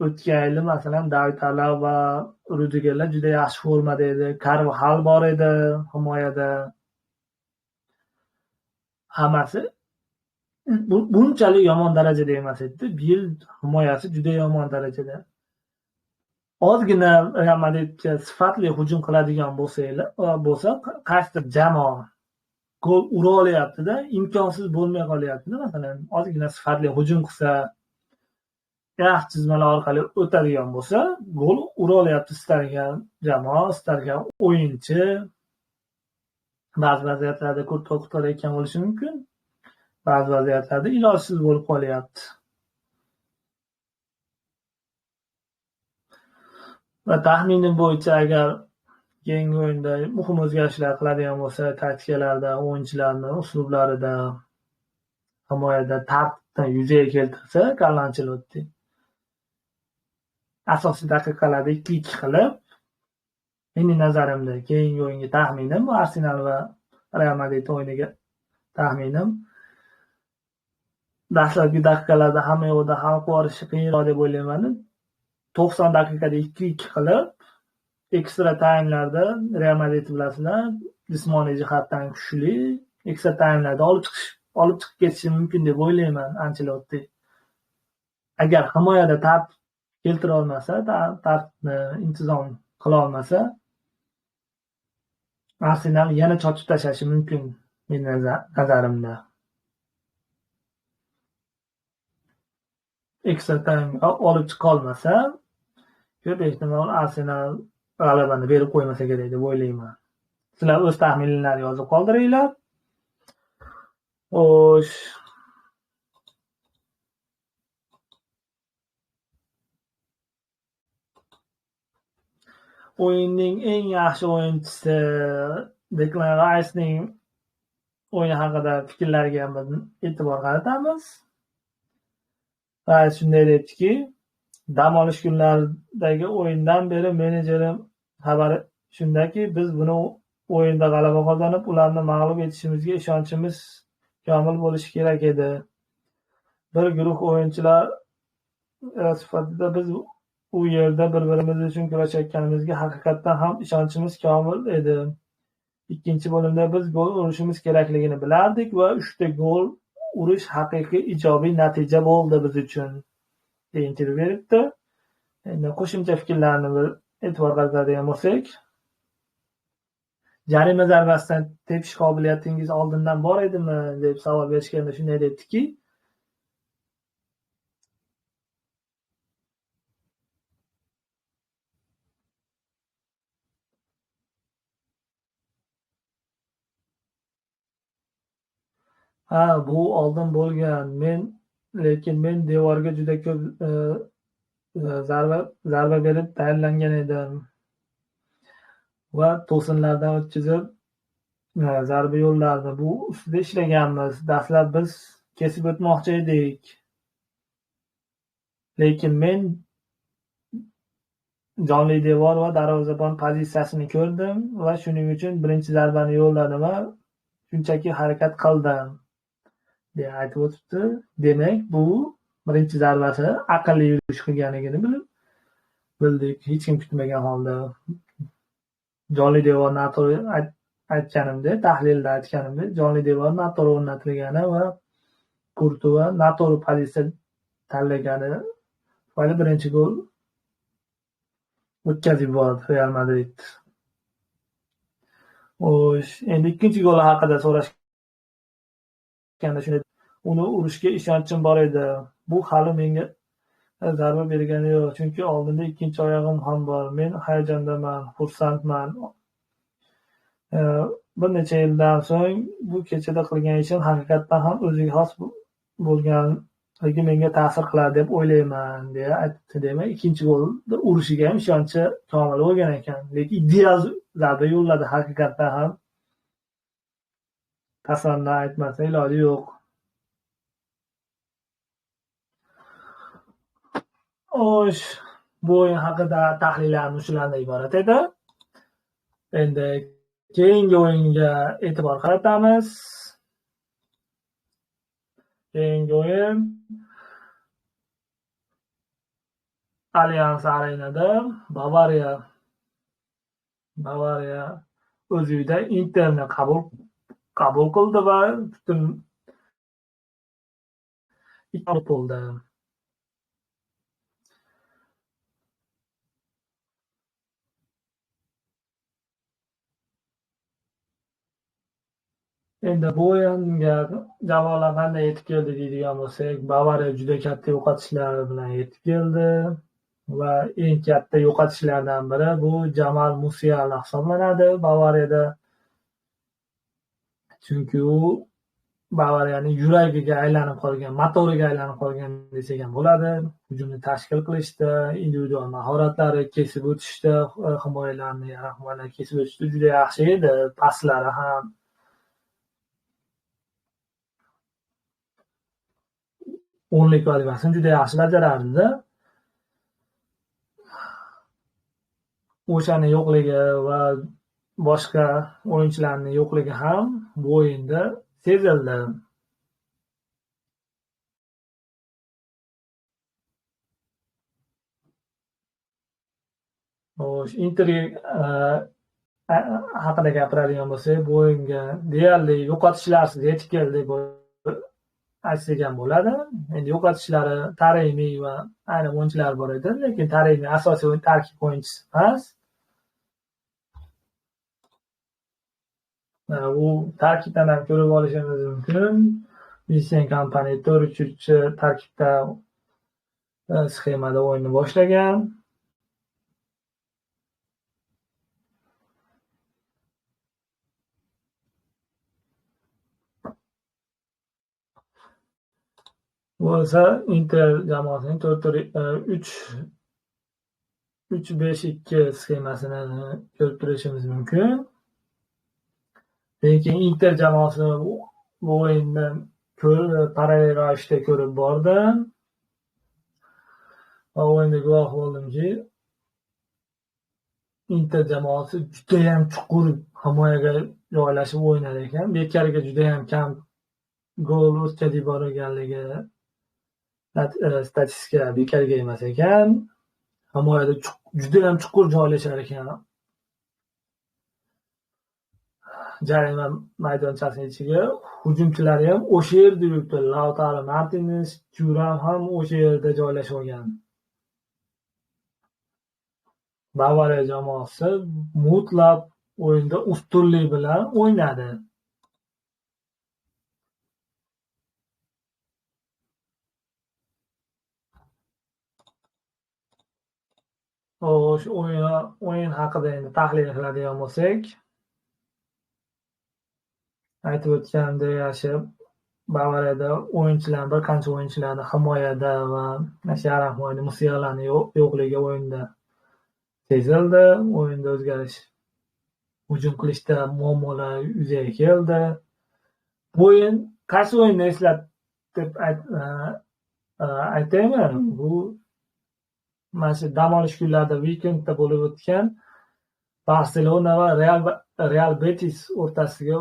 O'tgan yili masalan David Alaba va Rudigerlar juda yaxshi formada edi. Carvajal bor edi himoyada. Hammasi bunchalik yomon darajada emas edi. Bu yil himoyasi juda yomon darajada. Ozgina Real Madridga sifatli hujum qiladigan bo'lsa, qaysidir jamoa gol ura olyapti-da, imkonsiz bo'lmay qolyapti-da, masalan, ozgina sifatli hujum qilsa, yaxshi chizmalar orqali o'tadigan bo'lsa, gol ura olyapti istalgan jamoa, istalgan o'yinchi. Ba'zi vaziyatlarda qutqarayotgan bo'lishi mumkin. Ba'zi vaziyatlarda ilojsiz bo'lib qolyapti. Va taxminim bo'yicha agar keyingi o'yinda muhim o'zgarishlar qiladigan bo'lsa, taktikalarda, o'yinchilarni uslublarida, himoyada tartibni yuzaga keltirsa, Carlo Ancelotti asosiy daqiqalarda 2-2 qilib, mening nazarimda keyingi o'yinga taxminim Arsenal va Real Madrid o'yiniga taxminim dastlabki daqiqalarda hamma yo'lda hal qilib yuborishi qiyinroq deb o'ylayman. 90 daqiqada 2-2 qilib, ekstra taymlarda Real Madrid bilasizlar, jismoniy jihatdan kuchli, ekstra taymlarda olib chiqib ketishi mumkin deb o'ylayman Ancelotti. Agar himoyada tartib keltira olmasa, tartibni intizom qila olmasa, Arsenal yana chotib tashlashi mumkin mening nazarimda. Ekstra time olib chiqa olmasa, ko'p ehtimol Arsenal g'alabani berib qo'ymasa kerak deb o'ylayman. Sizlar o'z taxminlaringizni yozib qoldiringlar. Xo'sh. O'yinning eng yaxshi o'yinchisi Declan Rice'ning o'yini haqida fikrlariga ham e'tibor qaratamiz. Rice shunday dediki, dam olish kunlaridagi o'yindan beri menejerim xabari shundaki, biz buni o'yinda g'alaba qozonib, ularni mag'lub etishimizga ishonchimiz komil bo'lishi kerak edi. Bir guruh o'yinchilar sifatida biz u yerda bir-birimiz uchun kurashayotganimizga haqiqatdan ham ishonchimiz komil edi. Ikkinchi bo'limda biz gol urishimiz kerakligini bilardik va 3 ta gol urish haqiqiy ijobiy natija bo'ldi biz uchun. Intervyu beribdi. Endi qo'shimcha fikrlarni e'tibor qaratadigan bo'lsak, jarima zarbasidan tepish qobiliyatingiz oldindan bor edimi deb savol berishganda shunday dediki, bu oldin bo'lgan. Lekin men devorga juda ko'p zarba berib tayyorlangan edim va to'sinlardan o'tkazib zarba yo'llarini bu ustida ishlaganmiz. Dastlab biz kesib o'tmoqchi edik. Lekin men jonli devor va darvozabon pozitsiyasini ko'rdim va shuning uchun birinchi zarbani yo'lladim va shunchaki harakat qildim deb aytib o'tibdi. Demak, bu birinchi zarbasi aqlli yurish qilganligini bildik. Hech kim kutmagan holda jonli devor noto'g'ri aytganimda, tahlilda aytganimda, jonli devor noto'g'ri o'rnatilgani va Kurtuva noto'g'ri pozitsiya tanlagani tufayli birinchi gol o'tkazib yubordi Real Madrid. Endi ikkinchi gol haqida so'rashganda shunday, uni urishga ishonchim bor edi. Bu hali menga zarba bergani yo'q, chunki oldinda ikkinchi oyog'im ham bor. Men hayajondaman, xursandman. Bir necha yildan so'ng bu kechada qilgan ishim haqiqatdan ham o'ziga xos bo'lganligi menga ta'sir qiladi deb o'ylayman, deya aytdi. Demak, ikkinchi golni urishiga ham ishonchi komil bo'lgan ekan. Lekin ideal zarba yo'lladi haqiqatdan ham. Qasamdan aytmasa iloji yo'q. Bu o'yin haqida tahlillarim shulardan iborat edi. Endi keyingi o'yinga e'tibor qaratamiz. Keyingi o'yin Allianz Arenada Bavariya o'z uyida Interni qabul qildi va butun ikki bo'ldi. Endi bu o'yinga jamoalar qanday yetib keldi deydigan bo'lsak, Bavariya juda katta yo'qotishlar bilan yetib keldi va eng katta yo'qotishlardan biri bu Jamal Musiala hisoblanadi Bavariyada. Chunki u Bavariyaning yuragiga aylanib qolgan, motoriga aylanib qolgan desak ham bo'ladi. Hujumni tashkil qilishda, individual mahoratlari, kesib o'tishda, himoyalarni kesib o'tishda juda yaxshi edi. Paslari ham, o'nlik vazifasini juda yaxshi bajarardi. O'shani yo'qligi va boshqa o'yinchilarning yo'qligi ham bu o'yinda sezildi. Inter haqida gapiradigan bo'lsak, bu o'yinga deyarli yo'qotishlarsiz yetib keldi deb aytsak ham bo'ladi. Endi yo'qotishlari Taremi va ayrim o'yinchilar bor edi, lekin Taremi asosiy tarkib o'yinchisi emas. U tarkibdan ham ko'rib olishimiz mumkin. Vincent Kompany 4-3-3 tarkibda sxemada o'yinni boshlagan. Bu esa Inter jamoasining 3-5-2 sxemasini ko'rib turishimiz mumkin. Lekin Inter jamoasi bu o'yinni parallel ravishda ko'rib bordi. Va o'yinda guvoh bo'ldimki, Inter jamoasi juda ham chuqur himoyaga joylashib o'ynar ekan. Bekarga juda ham kam gol o'tkazib borganligi statistika bekarga emas ekan. Himoyada juda ham chuqur joylashar ekan. Jarima maydonchasining ichiga hujumchilari ham o'sha yerda yuribdi. Lautaro Martinez, Thuram ham o'sha yerda joylashib olgan. Bavariya jamoasi mutlaq o'yinda ustunlik bilan o'ynadi. O'yin haqida endi tahlil qiladigan bo'lsak, aytib o'tganimdek, yashib Bavariyada bir qancha o'yinchilarni himoyada va yarim himoyada Musialani yo'qligi o'yinda sezildi. O'yinda o'zgarish, hujum qilishda muammolar yuzaga keldi. Bu o'yin qaysi o'yinni eslatib aytaymi? Bu mana shu dam olish kunlarida weekendda bo'lib o'tgan Barselona va Real Betis o'rtasidagi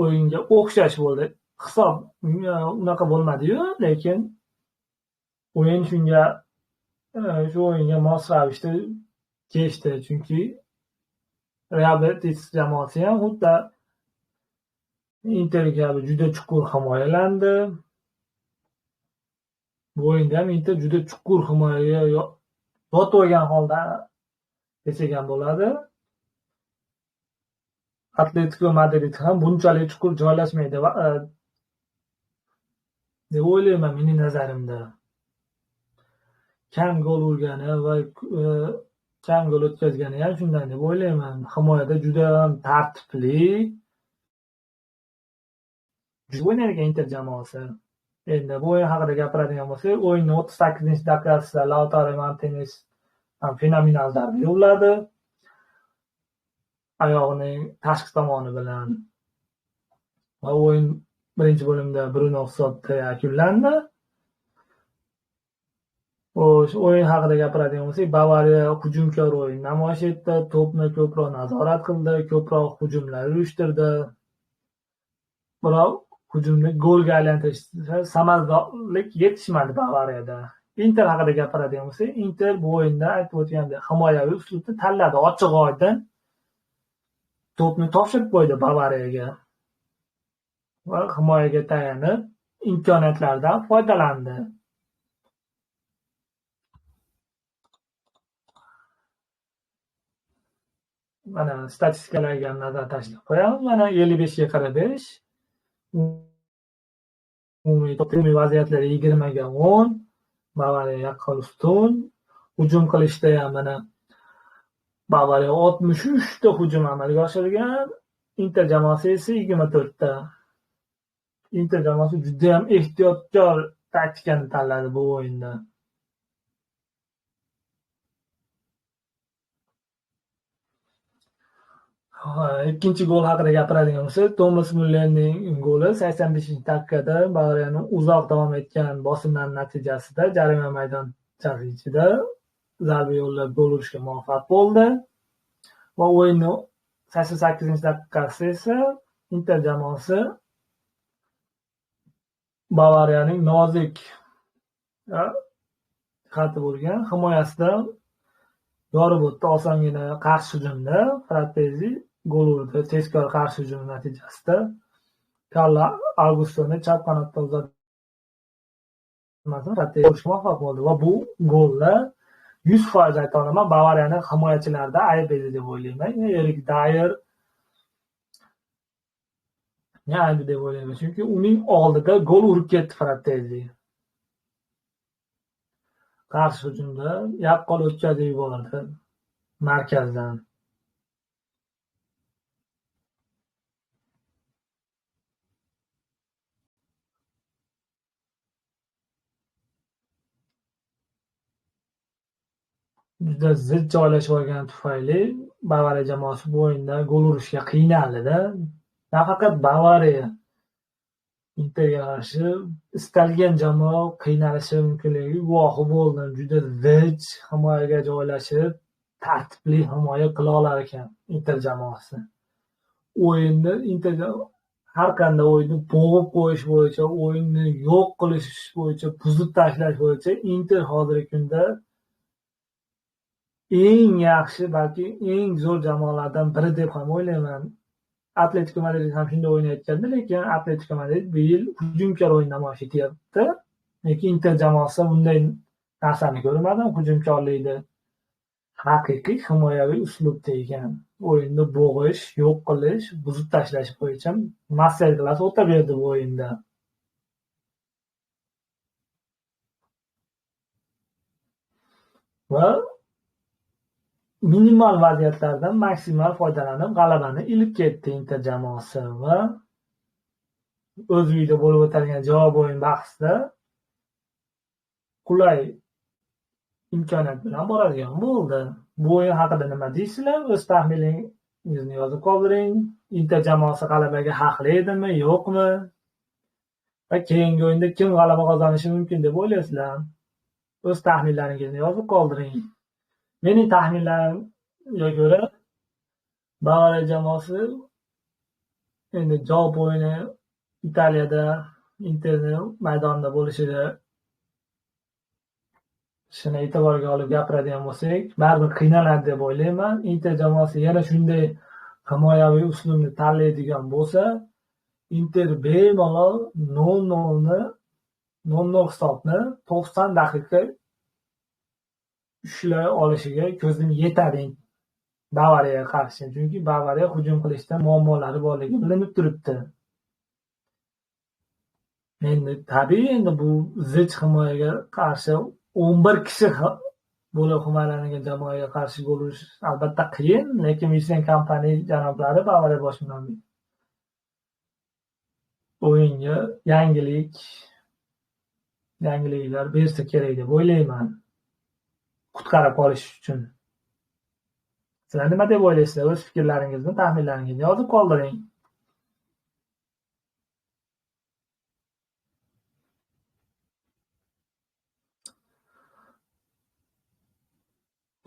o'yinga o'xshash bo'ldi. Hisob unaqa bo'lmadi-yu, lekin o'yin shu o'yinga mos ravishda kechdi. Chunki Real Betis jamoasi ham xuddi Inter kabi juda chuqur himoyalandi. Bu o'yinda ham Inter juda chuqur himoyaga yotib olgan holda desak ham bo'ladi. Atletico Madrid ham bunchalik chuqur joylashmaydi deb o'ylayman mening nazarimda. Kam gol urgani va kam gol o'tkazgani ham shundan deb o'ylayman. Himoyada juda ham tartibli o'ynaydigan Inter jamoasi. Endi bu o'yin haqida gapiradigan bo'lsak, o'yinning 38-daqiqasida Lautaro Martinez ham fenomenal zarba yo'lladi. Oyog'ining tashqi tomoni bilan. Va o'yin birinchi bo'limda 1-0 hisobda yakunlandi. O'yin haqida gapiradigan bo'lsak, Bavariya hujumkor o'yin namoyish etdi, to'pni ko'proq nazorat qildi, ko'proq hujumlar uyushtirdi. Biroq hujumni golga aylantirishda samaradorlik yetishmadi Bavariyada. Inter haqida gapiradigan bo'lsak, Inter bu o'yinda aytib o'tgandek himoyaviy uslubni tanladi, ochiq-oydin to'pni topshirib qo'ydi Bavariyaga. Va himoyaga tayanib imkoniyatlardan foydalandi. Mana statistikalarga nazar tashlab qo'yamiz. Mana 55-45. Umumiy vaziyatlar 20-10. Bavariya yaqqol ustun. Hujum qilishda ham mana Bavariya 63 ta hujum amalga oshirgan, Inter jamoasi esa 24 ta. Inter jamoasi juda ham ehtiyotkor taktikani tanladi bu o'yinda. Ikkinchi gol haqida gapiradigan bo'lsak, Tomas Mullerning goli 85-daqiqada Bavariyaning uzoq davom etgan bosimlari natijasida jarima maydonchasi ichida zarba yo'llab gol urishga muvaffaq bo'ldi. Va o'yinning 88-daqiqasi esa Inter jamoasi Bavariyaning nozik xati bo'lgan himoyasida yorib o'tdi. Osongina qarshi hujumda Fratesi gol urdi. Tezkor qarshi hujum natijasida Carlo Augustoni chap qanotda uzatmasini Fratesi urishga muvaffaq bo'ldi va bu golda 100% ayta olaman, Bavariyani himoyachilarida ayb edi deb o'ylayman. Erik Dyer ayb deb o'ylayman, chunki uning oldida gol urib ketdi Fratesi. Qarshi hujumda yaqqol o'tkazib yubordi markazdan. Juda zid joylashib olgani tufayli Bavariya jamoasi bu o'yinda gol urishga qiynaldi-da. Nafaqat Bavariya, Interga qarshi istalgan jamoa qiynalishi mumkinligi guvohi bo'ldim. Juda zich himoyaga joylashib, tartibli himoya qila olar ekan Inter jamoasi. O'yinda Inter har qanday o'yinni bo'g'ib qo'yish bo'yicha, o'yinni yo'q qilish bo'yicha, buzib tashlash bo'yicha Inter hozirgi kunda eng yaxshi, balki eng zo'r jamoalardan biri deb ham o'ylayman. Atletico Madrid ham shunday o'ynayotgandi, lekin Atletico Madrid bu yil hujumkor o'yin namoyish etyapti. Lekin Inter jamoasi bunday narsani ko'rmadim. Hujumkorlikda haqiqiy himoyaviy uslubda ekan. O'yinni bo'g'ish, yo'q qilish, buzib tashlash bo'yicha master klass o'ta berdi bu o'yinda. Va minimal vaziyatlardan maksimal foydalanib g'alabani ilib ketdi Inter jamoasi va o'z uyida bo'lib o'tadigan javob o'yin bahsida qulay imkoniyat bilan boradigan bo'ldi. Bu o'yin haqida nima deysizlar? O'z taxminingizni yozib qoldiring. Inter jamoasi g'alabaga haqli edimi, yo'qmi? Va keyingi o'yinda kim g'alaba qozonishi mumkin deb o'ylaysizlar? O'z taxminlaringizni yozib qoldiring. Mening taxminlarimga ko'ra Bavariya jamoasi endi javob o'yini Italiyada Interning maydonida bo'lishida Shuni e'tiborga olib gapiradigan bo'lsak, baribir qiynaladi deb o'ylayman. Inter jamoasi yana shunday himoyaviy uslubni tanlaydigan bo'lsa, Inter bemalol 0-0 hisobni 90 daqiqa ushlay olishiga ko'zim yetadi Bavariyaga qarshi. Chunki Bavariya hujum qilishda muammolari borligi bilinib turibdi. Endi tabiiy, endi bu zich himoyaga qarshi 11 kishi bo'lib himoyalangan jamoaga qarshi gol urish albatta qiyin, lekin Vincent Kompani janoblari Bavariya bosh murabbiyi o'yinga yangiliklar bersa kerak deb o'ylayman, qutqarib qolish uchun. Sizlar nima deb o'ylaysizlar? O'z fikrlaringizni, taxminlaringizni yozib qoldiring.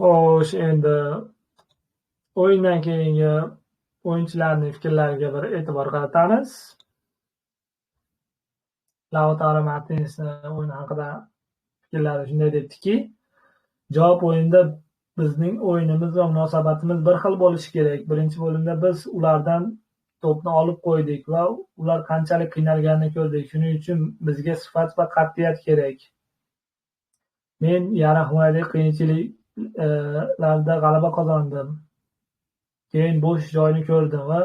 Xo'sh, endi o'yindan keyingi o'yinchilarning fikrlariga bir e'tibor qaratamiz. Lautaro Martines o'yin haqida fikrlari shunday debdiki, javob o'yinda bizning o'yinimiz va munosabatimiz bir xil bo'lishi kerak. Birinchi bo'limda biz ulardan to'pni olib qo'ydik va ular qanchalik qiynalganini ko'rdik. Shuning uchun bizga sifat va qat'iyat kerak. Men yarim himoyadagi qiyinchiliklarda g'alaba qozondim. Keyin bo'sh joyni ko'rdim va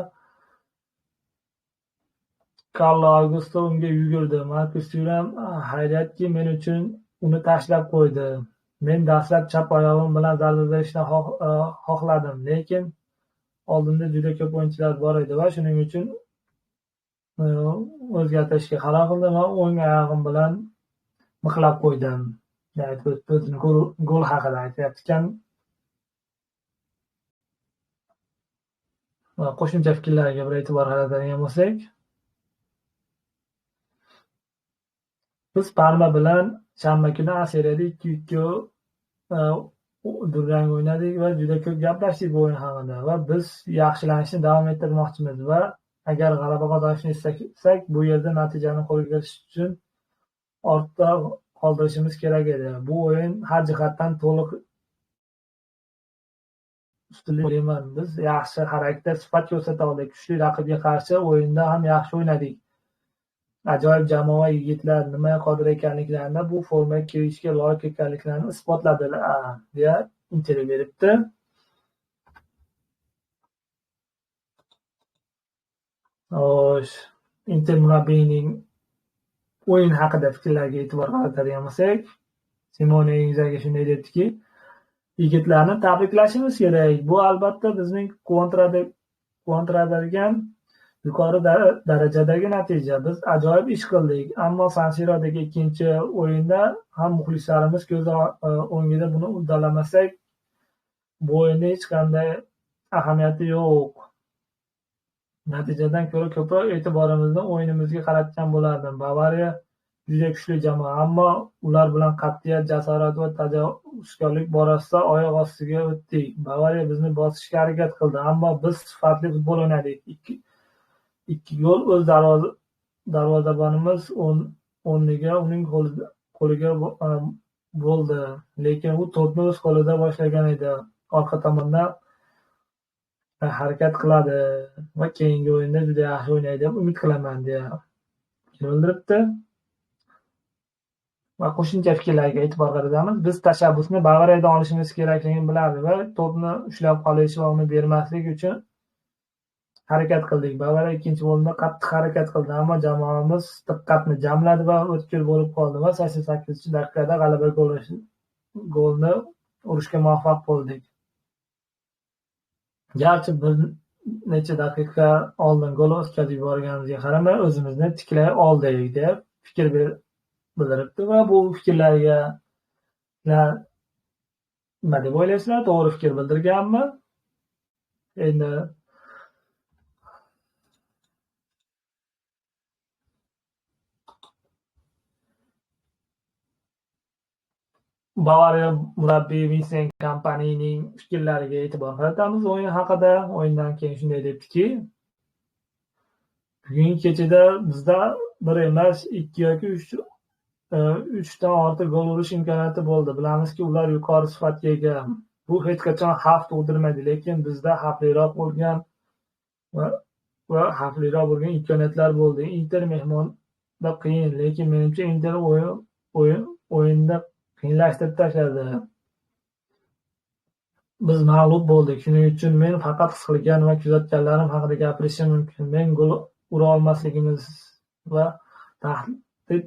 Carlo Augusto unga yugurdi. Markus Thuram hayriyatki men uchun uni tashlab qo'ydi. Men dastlab chap oyog'im bilan zarba berishni xohladim, lekin oldimda juda ko'p o'yinchilar bor edi va shuning uchun o'zgartirishga qaror qildim va o'ng oyog'im bilan mixlab qo'ydim. Gol haqida aytyapti ekan. Qo'shimcha fikrlarga bir e'tibor qaratadigan bo'lsak, biz Parma bilan shanba kuni A seriyada 2-2 durang o'ynadik va juda ko'p gaplashdik bu o'yin haqida va biz yaxshilanishni davom ettirmoqchimiz va agar g'alaba qozonishni istasak, bu yerda natijani qo'lga kiritish uchun ortda qoldirishimiz kerak edi. Bu o'yin har jihatdan to'liq ustunlik o'ylayman. Biz yaxshi xarakter, sifat ko'rsata oldik. Kuchli raqibga qarshi o'yinda ham yaxshi o'ynadik. Ajoyib jamoa, yigitlar nima qodir ekanliklarini, bu formaga kirishga loyiq ekanliklarini isbotladilar, deya intervyu beribdi. Xo'sh, Inter murabbiyining o'yin haqida fikrlariga e'tibor qaratadigan bo'lsak, Simone Inzaghi shunday debdiki, yigitlarni tabriklashimiz kerak. Bu albatta bizning quvontiradigan yuqori darajadagi natija. Biz ajoyib ish qildik, ammo San Sirodagi ikkinchi o'yinda ham muxlislarimiz ko'z o'ngida buni uddalamasak, bu o'yinda hech qanday ahamiyati yo'q. Natijadan ko'ra ko'proq e'tiborimizni o'yinimizga qaratgan bo'lardim. Bavariya juda kuchli jamoa, ammo ular bilan qat'iyat, jasorat va tajovuzkorlik borasida oyoq ostiga o'tdik. Bavariya bizni bosishga harakat qildi, ammo biz sifatli futbol o'ynadik. Ikki gol o'z darvozabonimiz o'rniga uning qo'liga bo'ldi, lekin u to'pni o'z qo'lida boshlagan edi. Orqa tomondan harakat qiladi va keyingi o'yinda juda yaxshi o'ynaydi deb umid qilaman, deya bildiribdi. Va qo'shimcha fikrlarga e'tibor qaratamiz. Biz tashabbusni Bavariyadan olishimiz kerakligini bilardi va to'pni ushlab qolish va uni bermaslik uchun harakat qildik. Bavariya ikkinchi bo'limda qattiq harakat qildi, ammo jamoamiz diqqatni jamladi va o'tkir bo'lib qoldi va 88-daqiqada g'alaba golni urishga muvaffaq bo'ldik. Garchi bir necha daqiqa oldin gol o'tkazib yuborganimizga qaramay, o'zimizni tiklay oldik, deb fikr bildiribdi va bu fikrlarga nima deb o'ylaysizlar? To'g'ri fikr bildirganmi? Endi Bavariya murabbiyi Vincent Kompanining fikrlariga e'tibor qaratamiz o'yin haqida. O'yindan keyin shunday debdiki, bugungi kechada bizda bir emas, 2 yoki 3 3 dan ortiq gol urish imkoniyati bo'ldi. Bilamizki, ular yuqori sifatga ega. Bu hech qachon xavf tug'dirmaydi, lekin bizda xavfliroq bo'lgan va xavfliroq bo'lgan imkoniyatlar bo'ldi. Inter mehmonda qiyin, lekin menimcha Inter o'yinda qiyinlashtirib tashladi. Biz mag'lub bo'ldik. Shuning uchun men faqat his qilgan va kuzatganlarim haqida gapirishim mumkin. Men gol ura olmasligimiz va tahdid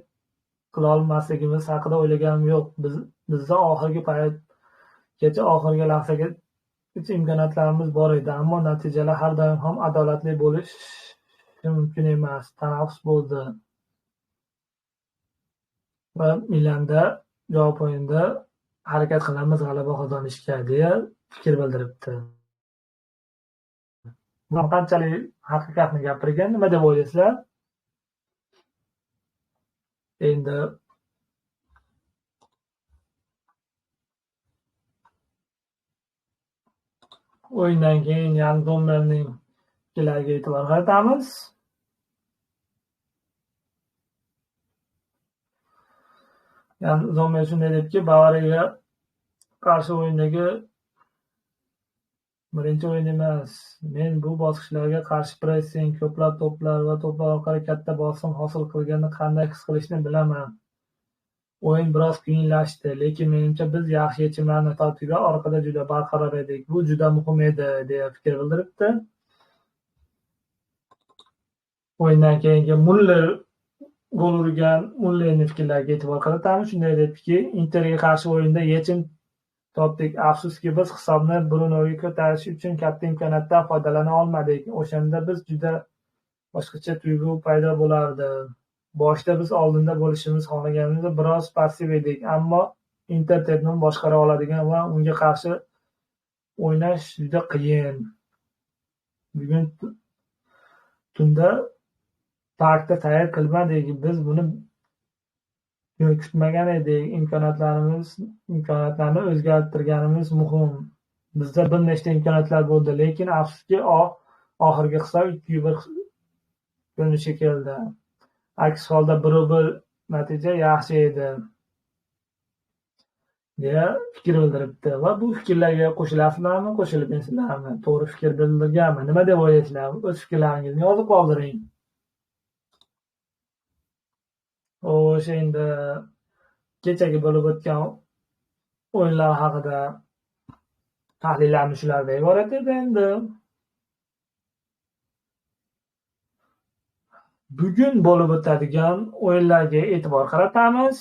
qila olmasligimiz haqida o'ylaganim yo'q. Bizda oxirgi paytgacha, oxirgi lahzagacha imkoniyatlarimiz bor edi, ammo natijalar har doim ham adolatli bo'lishi mumkin emas. Tanaffus bo'ldi va Milanda javob o'yinida harakat qilamiz g'alaba qozonishga, deya fikr bildiribdi. Bu qanchalik haqiqatni gapirgan, nima deb o'ylaysizlar? Endi o'yindan keyin Yan Zommerning fikrlariga e'tibor qaratamiz. Yan Zommer shunday debki, Bavariyaga qarshi o'yindagi birinchi o'yin emas. Men bu bosqichlarga qarshi pressing, ko'plab to'plar va to'plar orqali katta bosim hosil qilganni qanday his qilishni bilaman. O'yin biroz qiyinlashdi, lekin menimcha biz yaxshi yechimlarni topdik va orqada juda barqaror edik. Bu juda muhim edi, deya fikr bildiribdi. O'yindan keyingi Muller gol urgan Mullerning fikrlariga e'tibor qaratamiz. Shunday debdiki, Interga qarshi o'yinda yechim topdik. Afsuski, biz hisobni Brunoga ko'tarish uchun katta imkoniyatdan foydalana olmadik. O'shanda biz juda boshqacha tuyg'u paydo bo'lardi. Boshida biz oldinda bo'lishimiz xohlaganimizda biroz passiv edik, ammo Inter tempni boshqara oladigan va unga qarshi o'ynash juda qiyin. Bugun tunda parkda sayr qilmadik. Biz buni kutmagan edik. Imkoniyatlarni o'zgartirganimiz muhim. Bizda bir nechta imkoniyatlar bo'ldi, lekin afsuski oxirgi hisob 2-1 ko'rinishga keldi. Aks holda 1-1 natija yaxshi edi, deya fikr bildiribdi. Va bu fikrlarga qo'shilasizlarmi, qo'shilmaysizlarmi? To'g'ri fikr bildirganmi? Nima deb o'ylaysizlar? O'z fikrlaringizni yozib qoldiring. O'sha endi kechagi bo'lib o'tgan o'yinlar haqida tahlillarimiz shulardan iborat edi. Endi bugun bo'lib o'tadigan o'yinlarga e'tibor qaratamiz.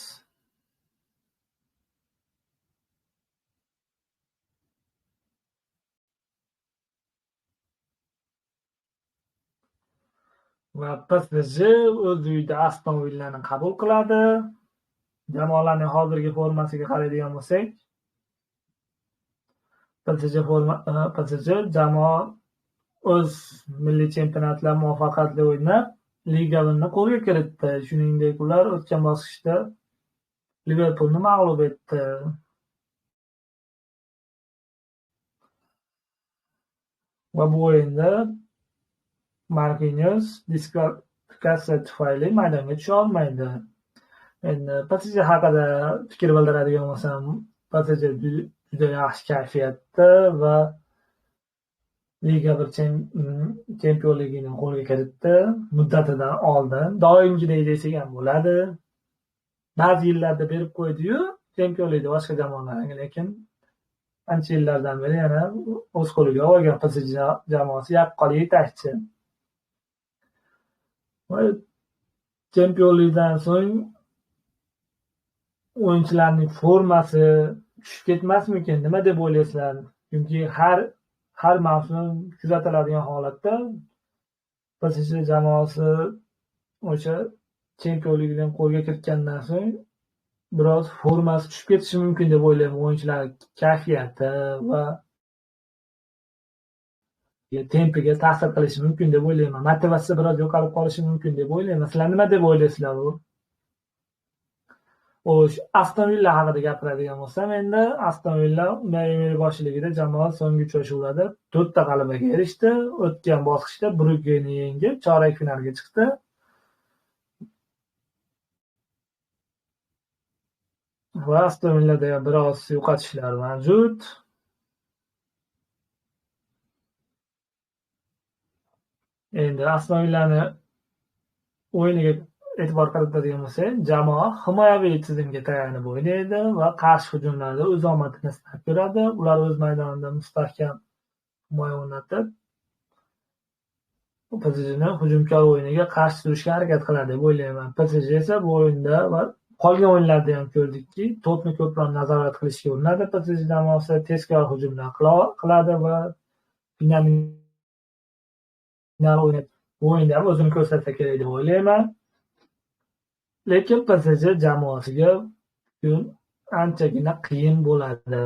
Va PSG o'z uyida Aston Villani qabul qiladi. Jamoalarning hozirgi formasiga qaraydigan bo'lsak, PSG jamoa o'z milliy chempionatlar muvaffaqiyatli o'ynab, Liga 1ni qo'lga kiritdi. Shuningdek, ular o'tgan bosqichda Liverpulni mag'lub etdi. Va bu o'yinda Marquinhos diskvalifikatsiya tufayli maydonga tusha olmaydi. Endi PSG haqida fikr bildiradigan bo'lsam, PSG juda yaxshi kayfiyatda va Liga 1 chempionligini qo'lga kiritdi. Muddatidan oldin, doimgidek desak ham bo'ladi. Ba'zi yillarda berib qo'ydi-yu, chempionlikni boshqa jamoalarga, lekin ancha yillardan beri yana o'z qo'liga olgan PSG jamoasi yaqqol yetakchi. Va chempionlikdan so'ng o'yinchilarning formasi tushib ketmasmikin? Nima deb o'ylaysizlar? Chunki har mavsum kuzatiladigan holatda PSG jamoasi o'sha chempionlikdan qo'lga kiritgandan so'ng biroz formasi tushib ketishi mumkin deb o'ylayman. O'yinchilar kayfiyati va tempiga ta'sir qilishi mumkin deb o'ylayman. Motivatsiya biroz yo'qolib qolishi mumkin deb o'ylayman. Sizlar nima deb o'ylaysizlar? Aston Villa haqida gapiradigan bo'lsam, endi Aston Villa Emery boshchiligida jamoa so'nggi uchrashuvlarda 4 ta g'alabaga erishdi. O'tgan bosqichda Bruggeni yengib, chorak finalga chiqdi. va Aston Villada biroz yo'qotishlar mavjud. Endi Aston Villani o'yiniga e'tibor qaratadigan bo'lsak, jamoa himoyaviy tizimga tayanib o'ynaydi va qarshi hujumlarda o'z omadini sinab ko'radi. Ular o'z maydonida mustahkam himoya o'rnatib, PSJni hujumkor o'yiniga qarshi turishga harakat qiladi deb o'ylayman. PSJ esa bu o'yinda va qolgan o'yinlarda ham ko'rdikki, to'pni ko'proq nazorat qilishga urinadi. PSJ jamoasi tezkor hujumlar qiladi va final o'yinda ham o'zini ko'rsatsa kerak deb o'ylayman. Lekin PSJ jamoasiga bugun anchagina qiyin bo'ladi.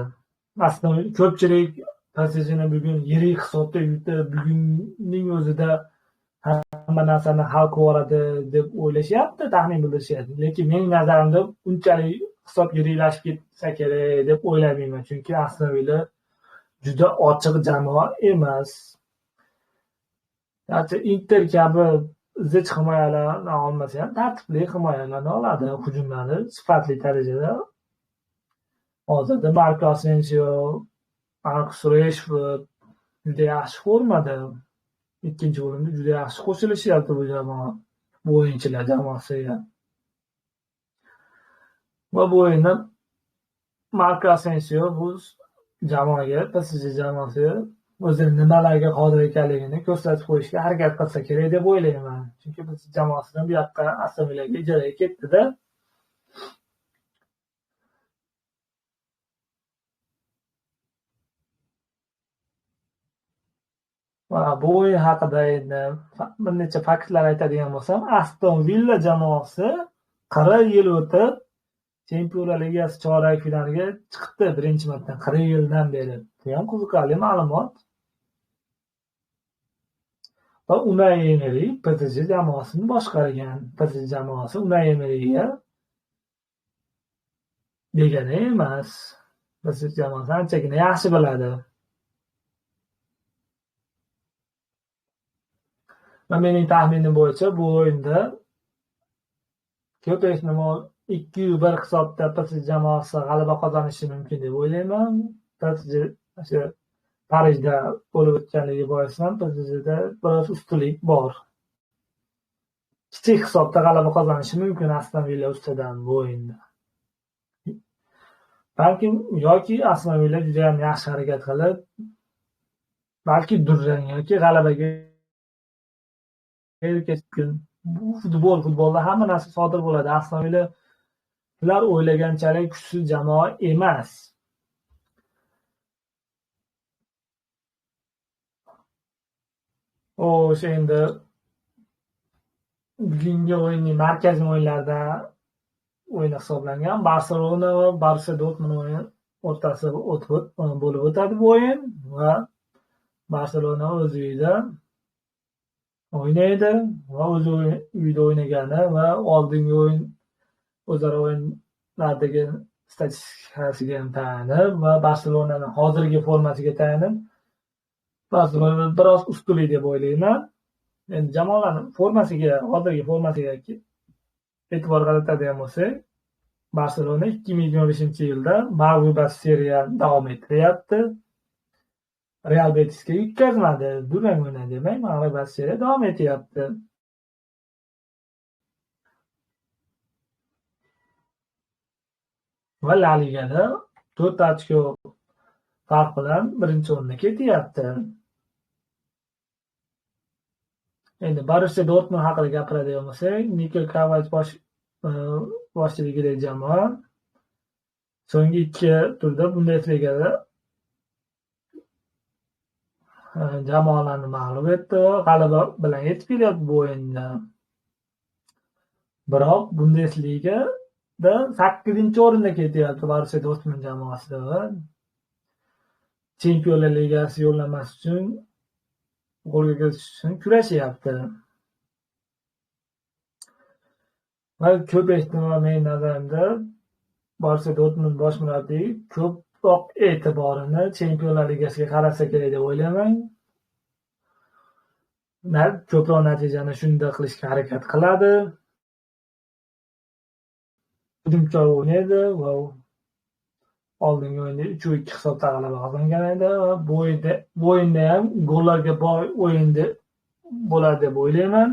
Aslida ko'pchilik PSJni bugun yirik hisobda yutib, bugunning o'zida hamma narsani hal qilib yuboradi deb o'ylashyapti, taxmin bildirishyapti. Lekin mening nazarimda unchalik hisob yiriklashib ketsa kerak deb o'ylamayman. Chunki Aston Villa juda ochiq jamoa emas. Garchi Inter kabi zich himoyalarni olmasa ham tartibli himoyalarni oladi. Hujumlari sifatli darajada. Hozirda Marko Asensio, Marcus Rashford juda yaxshi formada. Ikkinchi bo'limda juda yaxshi qo'shilishyapti bu jamoa, bu o'yinchilar jamoasiga. Va bu o'yinda Marko Asensio bu jamoaga, PSG jamoasiga o'zini nimalarga qodir ekanligini ko'rsatib qo'yishga harakat qilsa kerak deb o'ylayman. Chunki biz jamoasidan bu yoqqa Aston Villaga ijaraga ketdi-da. Va bu o'yin haqida endi bir necha faktlar aytadigan bo'lsam, Aston Villa jamoasi 40 yil o'tib Chempionlar Ligasi chorak finaliga chiqdi birinchi marta 40 yildan beri. Bu ham qiziqarli ma'lumot. Va Unai Emery PSG jamoasini boshqargan. PSG jamoasi Unai Emeryga begona emas. PSG jamoasi anchagina yaxshi biladi. Va mening taxminim bo'yicha bu o'yinda ko'p ehtimol 2-1 hisobda PSG jamoasi g'alaba qozonishi mumkin deb o'ylayman. PSG o'sha Parijda bo'lib o'tganligi boisidan PSJda biroz ustunlik bor. Kichik hisobda g'alaba qozonishi mumkin Aston Villa ustidan bu o'yinda. Balkim yoki Aston Villa juda ham yaxshi harakat qilib, balki durang yoki g'alabaga erishgan. Bu futbolda hamma narsa sodir bo'ladi. Aston Villa ular o'ylaganchalik kuchsiz jamoa emas. O'sha endi bugungi o'yinning markaziy o'yinlarida o'yin hisoblangan Barselona va Borussia Dortmund o'yini o'rtasida bo'lib o'tadi bu o'yin va Barselona o'z uyida o'ynaydi va o'z uyida o'ynagani va oldingi o'yin o'zaro o'yinlardagi statistikasiga tayanib va Barselonaning hozirgi formasiga tayanib Barselona biroz ustunlik deb o'ylayman. Endi jamoalarning hozirgi formasiga e'tibor qaratadigan bo'lsak, Barselona 2025-yilda mag'lubiyat seriyasini davom ettiryapti. Real Betisga yutqazmadi, durang o'ynadi demay, mag'lubiyat seriyasi davom etyapti. Va La Ligada 4 ochko farq bilan birinchi o'rinda ketyapti. Endi Borussia Dortmund haqida gapiradigan bo'lsak, Mikel Kavach boshchiligidagi jamoa so'nggi 2 turda Bundesligada jamoalarni mag'lub etdi va g'alaba bilan yetib kelyapti bu o'yinda. Biroq Bundesligada 8-o'rinda ketyapti Borussia Dortmund jamoasi va Chempionlar Ligasi yo'llanmasi uchun golga kiritish uchun kurashyapti. Va ko'p ehtimol mening nazarimda Borussia Dortmund bosh murabbiyi ko'proq e'tiborini Chempionlar Ligasiga qarasa kerak deb o'ylayman. Ko'proq natijani shunda qilishga harakat qiladi. Hujumkor o'ynaydi va oldingi o'yinda 3-2 hisobda g'alaba qozongan edi va bu o'yinda ham gollarga boy o'yin bo'ladi deb o'ylayman.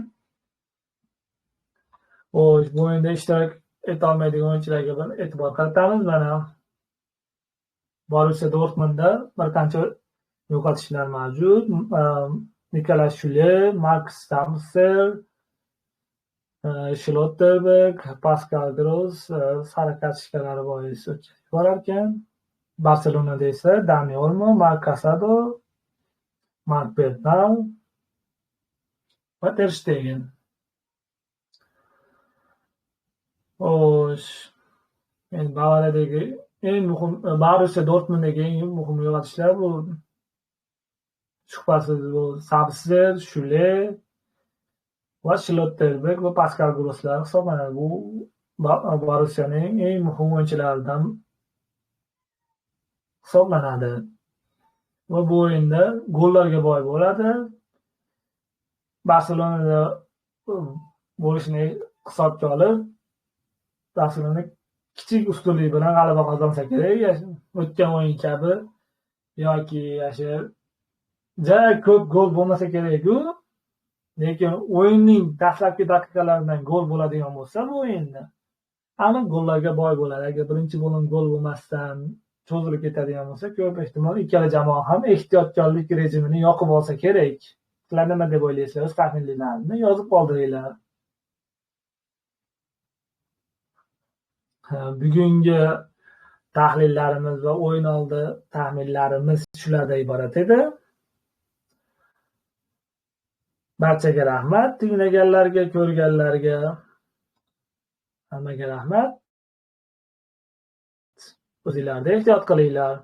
Xo'sh, bu o'yinda ishtirok etolmaydigan o'yinchilarga bir e'tibor qaratamiz. Mana Borussiya Dortmundda bir qancha yo'qotishlar mavjud. Nikolas Shule, Markus Stamsel, Schlotterberg, Pascal Gross sariq kartochkalari bois o'tkazib yuborarkan, Barselonada esa Dani Olmo, Marc Casado, Marc Bernal va Ter Stegen. Xo'sh, endi Bavariyadagi eng muhim, Borussiya Dortmunddagi eng muhim yo'qotishlar bu shubhasiz bu Sabitzer, Shule va Schlotterberg va Pascal Grosslar hisoblanadi. Bu Borussiyaning eng muhim o'yinchilaridan hisoblanadi. Va bu o'yinda gollarga boy bo'ladi. Barselonada bo'lishini hisobga olib, Barselona kichik ustunlik bilan g'alaba qozonsa kerak. O'tgan o'yin kabi yoki ko'p gol bo'lmasa kerak-ku. Lekin o'yinning dastlabki daqiqalaridan gol bo'ladigan bo'lsa bu o'yinda aniq gollarga boy bo'ladi. Agar birinchi bo'lim gol bo'lmasdan cho'zilib ketadigan bo'lsa, ko'p ehtimol ikkala jamoa ham ehtiyotkorlik rejimini yoqib olsa kerak. Sizlar nima deb o'ylaysizlar? O'z taxminlaringizni yozib qoldiringlar. Bugungi tahlillarimiz va o'yin oldi taxminlarimiz shulardan iborat edi. Barchaga rahmat, tinglaganlarga, ko'rganlarga hammaga rahmat. O'zingizlarda ehtiyot qilinglar.